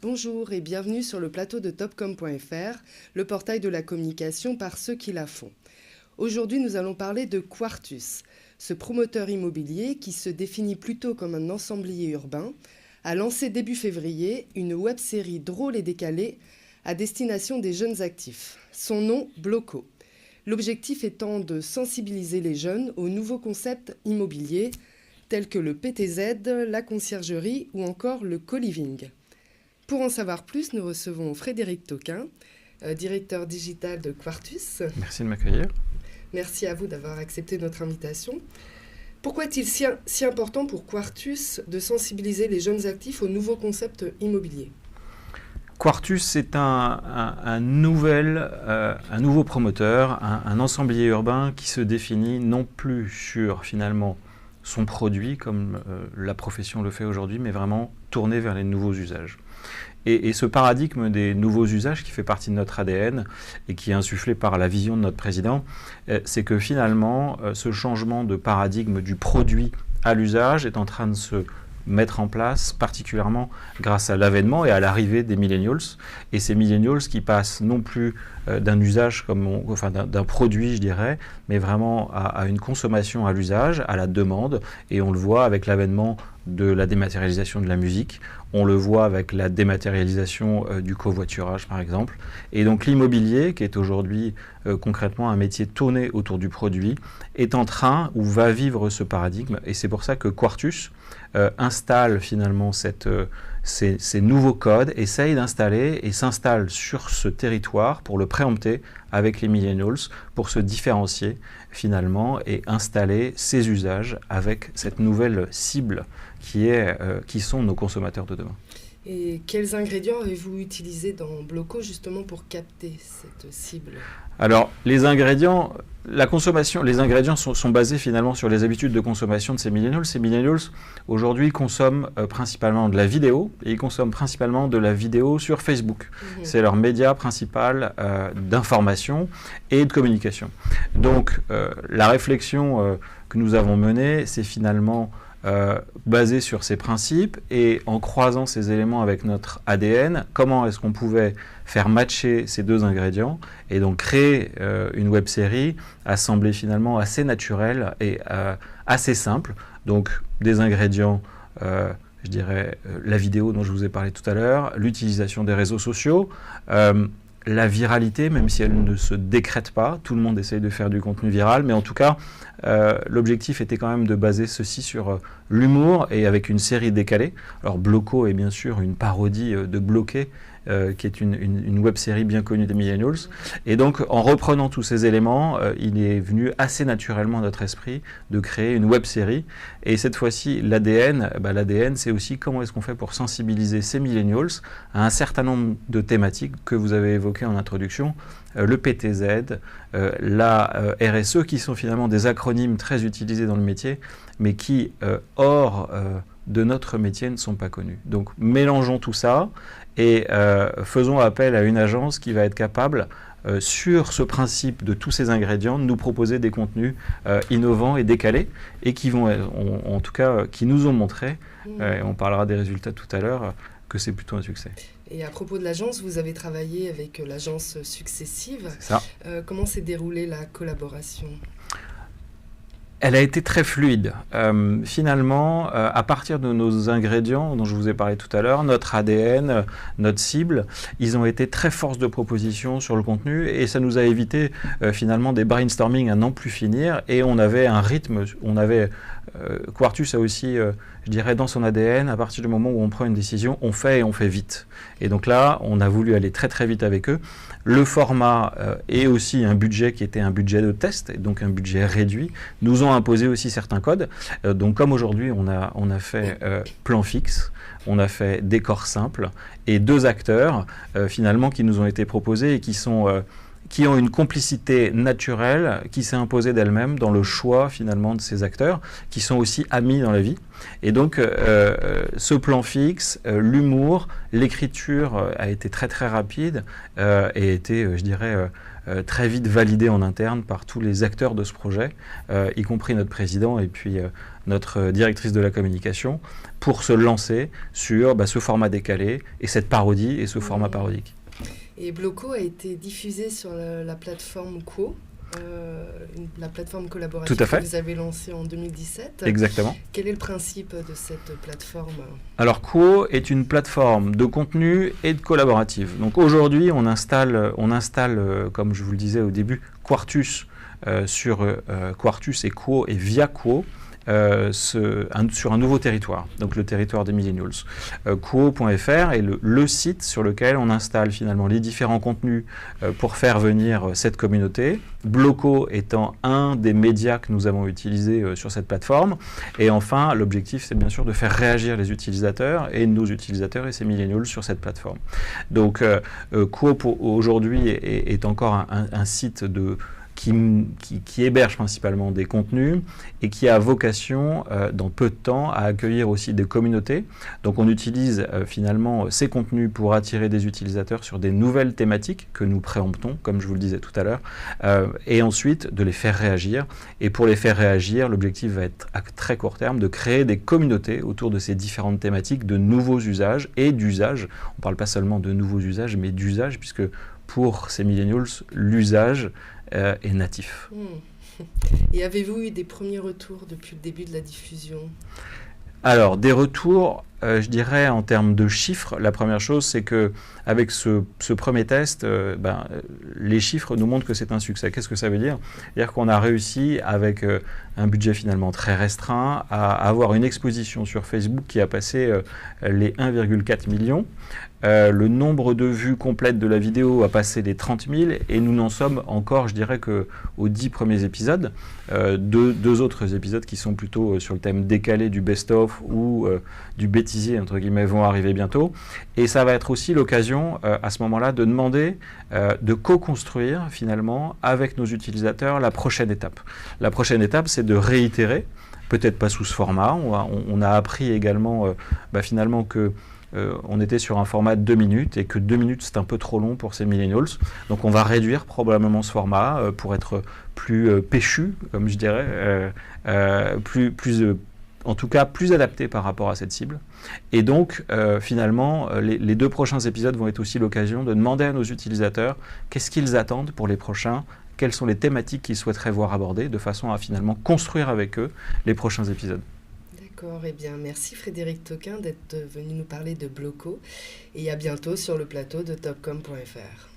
Bonjour et bienvenue sur le plateau de Topcom.fr, le portail de la communication par ceux qui la font. Aujourd'hui, nous allons parler de Quartus, ce promoteur immobilier qui se définit plutôt comme un ensemblier urbain, a lancé début février une web-série drôle et décalée à destination des jeunes actifs. Son nom, Bloco. L'objectif étant de sensibiliser les jeunes aux nouveaux concepts immobiliers tels que le PTZ, la conciergerie ou encore le co-living. Pour en savoir plus, nous recevons Frédéric Toquin, directeur digital de Quartus. Merci de m'accueillir. Merci à vous d'avoir accepté notre invitation. Pourquoi est-il si important pour Quartus de sensibiliser les jeunes actifs aux nouveaux concepts immobiliers ? Quartus, c'est un nouveau promoteur, un ensemblier urbain qui se définit non plus sur finalement son produit, comme la profession le fait aujourd'hui, mais vraiment tourné vers les nouveaux usages. Et ce paradigme des nouveaux usages qui fait partie de notre ADN et qui est insufflé par la vision de notre président, c'est que finalement, ce changement de paradigme du produit à l'usage est en train de se mettre en place, particulièrement grâce à l'avènement et à l'arrivée des millennials. Et ces millennials qui passent non plus d'un usage, d'un produit, je dirais, mais vraiment à une consommation à l'usage, à la demande. Et on le voit avec l'avènement de la dématérialisation de la musique. On le voit avec la dématérialisation du covoiturage, par exemple. Et donc l'immobilier, qui est aujourd'hui concrètement un métier tourné autour du produit, est en train ou va vivre ce paradigme. Et c'est pour ça que Quartus installe finalement ces nouveaux codes, essaye d'installer et s'installe sur ce territoire pour le préempter avec les millennials, pour se différencier finalement et installer ses usages avec cette nouvelle cible qui sont nos consommateurs de demain. Et quels ingrédients avez-vous utilisés dans Bloco justement pour capter cette cible ? Alors, les ingrédients sont basés finalement sur les habitudes de consommation de ces millennials. Ces millennials, aujourd'hui, consomment principalement de la vidéo, et ils consomment principalement de la vidéo sur Facebook. C'est leur média principal d'information et de communication. Donc, la réflexion que nous avons menée, c'est finalement basé sur ces principes et en croisant ces éléments avec notre ADN, comment est-ce qu'on pouvait faire matcher ces deux ingrédients et donc créer une web-série assemblée finalement assez naturelle et assez simple. Donc des ingrédients, je dirais la vidéo dont je vous ai parlé tout à l'heure, l'utilisation des réseaux sociaux, la viralité, même si elle ne se décrète pas, tout le monde essaye de faire du contenu viral, mais en tout cas, l'objectif était quand même de baser ceci sur l'humour et avec une série décalée. Alors Bloco est bien sûr une parodie de Bloqué, qui est une web-série bien connue des millennials. Et donc, en reprenant tous ces éléments, il est venu assez naturellement à notre esprit de créer une web-série. Et cette fois-ci, l'ADN, c'est aussi comment est-ce qu'on fait pour sensibiliser ces millennials à un certain nombre de thématiques que vous avez évoquées en introduction, le PTZ, la RSE, qui sont finalement des acronymes très utilisés dans le métier, mais qui, hors de notre métier, ne sont pas connus. Donc, mélangeons tout ça et faisons appel à une agence qui va être capable, sur ce principe de tous ces ingrédients, de nous proposer des contenus innovants et décalés et qui vont, en tout cas, qui nous ont montré, et on parlera des résultats tout à l'heure, que c'est plutôt un succès. Et à propos de l'agence, vous avez travaillé avec l'agence Successive. C'est ça. Comment s'est déroulée la collaboration ? Elle a été très fluide. Finalement, à partir de nos ingrédients dont je vous ai parlé tout à l'heure, notre ADN, notre cible, ils ont été très force de proposition sur le contenu et ça nous a évité finalement des brainstorming à n'en plus finir et on avait un rythme, Quartus a aussi, je dirais, dans son ADN, à partir du moment où on prend une décision, on fait et on fait vite. Et donc là, on a voulu aller très très vite avec eux. Le format et aussi un budget qui était un budget de test, et donc un budget réduit, nous ont imposé aussi certains codes. Donc comme aujourd'hui, on a fait plan fixe, on a fait décor simple et deux acteurs finalement qui nous ont été proposés et qui sont qui ont une complicité naturelle qui s'est imposée d'elle-même dans le choix finalement de ces acteurs, qui sont aussi amis dans la vie. Et donc ce plan fixe, l'humour, l'écriture a été très très rapide et a été, je dirais, très vite validé en interne par tous les acteurs de ce projet, y compris notre président et puis notre directrice de la communication, pour se lancer sur ce format décalé et cette parodie et ce format parodique. Et Bloco a été diffusé sur la plateforme Quo, la plateforme collaborative que vous avez lancée en 2017. Exactement. Quel est le principe de cette plateforme ? Alors Quo est une plateforme de contenu et de collaborative. Donc aujourd'hui, on installe, comme je vous le disais au début, Quartus sur Quartus et Quo et via Quo. Sur un nouveau territoire, donc le territoire des Millennials. Quo.fr est le site sur lequel on installe finalement les différents contenus pour faire venir cette communauté. Bloco étant un des médias que nous avons utilisés sur cette plateforme. Et enfin, l'objectif, c'est bien sûr de faire réagir les utilisateurs et nos utilisateurs et ces Millennials sur cette plateforme. Donc, Quo aujourd'hui est encore un site qui héberge principalement des contenus et qui a vocation, dans peu de temps, à accueillir aussi des communautés. Donc on utilise finalement ces contenus pour attirer des utilisateurs sur des nouvelles thématiques que nous préemptons, comme je vous le disais tout à l'heure, et ensuite de les faire réagir. Et pour les faire réagir, l'objectif va être à très court terme de créer des communautés autour de ces différentes thématiques de nouveaux usages et d'usages. On ne parle pas seulement de nouveaux usages, mais d'usages, puisque pour ces millennials, l'usage est natif. Et avez-vous eu des premiers retours depuis le début de la diffusion ? Alors, des retours, je dirais en termes de chiffres, la première chose, c'est qu'avec ce premier test, les chiffres nous montrent que c'est un succès. Qu'est-ce que ça veut dire ? C'est-à-dire qu'on a réussi, avec un budget finalement très restreint, à avoir une exposition sur Facebook qui a passé les 1,4 million. Le nombre de vues complètes de la vidéo a passé les 30 000 et nous n'en sommes encore, je dirais, qu'aux 10 premiers épisodes. Deux autres épisodes qui sont plutôt sur le thème décalé du best-of ou du bêtisier, entre guillemets, vont arriver bientôt. Et ça va être aussi l'occasion, à ce moment-là, de demander de co-construire, finalement, avec nos utilisateurs, la prochaine étape. La prochaine étape, c'est de réitérer, peut-être pas sous ce format. On a appris également, finalement, que on était sur un format de 2 minutes et que 2 minutes c'est un peu trop long pour ces millennials. Donc on va réduire probablement ce format pour être plus péchu, comme je dirais, en tout cas plus adapté par rapport à cette cible. Et donc finalement les 2 prochains épisodes vont être aussi l'occasion de demander à nos utilisateurs qu'est-ce qu'ils attendent pour les prochains, quelles sont les thématiques qu'ils souhaiteraient voir abordées, de façon à finalement construire avec eux les prochains épisodes. D'accord, eh bien merci Frédéric Toquin d'être venu nous parler de Bloco et à bientôt sur le plateau de Topcom.fr.